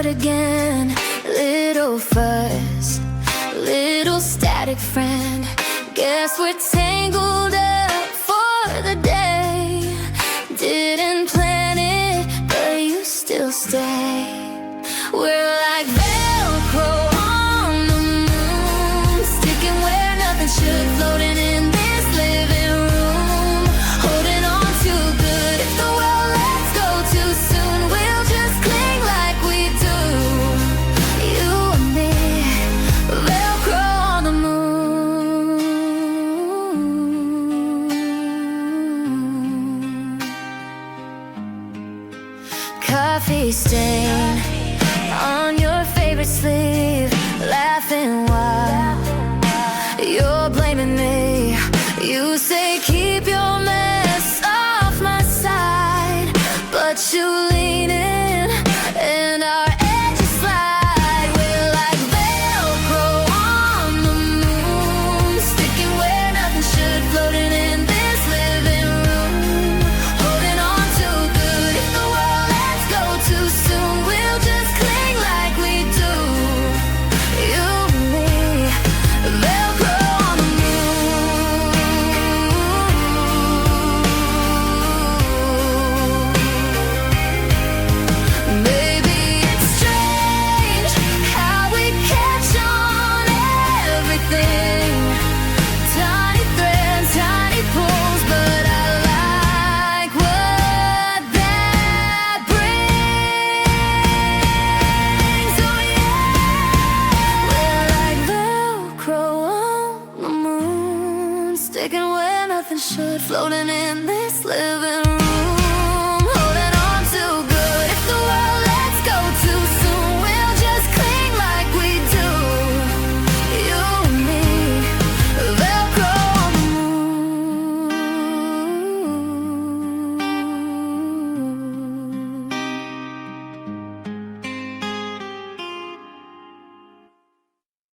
it again. Little fuss, little static friend. Guess we're tangled up for the day. Didn't plan it, but you still stay. We're like Velcro on the moon, sticking where nothing should, floating in this living room, holding on too good. If the world lets go too soon, we'll just cling like we do. You and me, Velcro on the moon. Coffee stain on your favorite sleeve, laughing while you're blaming me. You say keep your mess off my side, but you lean in and our edges slide. We're like Velcro on the moon, sticking where nothing should, floating in this living room, holding on too good. If the world lets go too soon, we'll just cling like we do. You and me, Velcro on the moon. Maybe it's strange how we catch on everything. Tiny threads, tiny pulls, but I like what that brings. Oh yeah, we're like Velcro on the moon, sticking where nothing should, floating in this little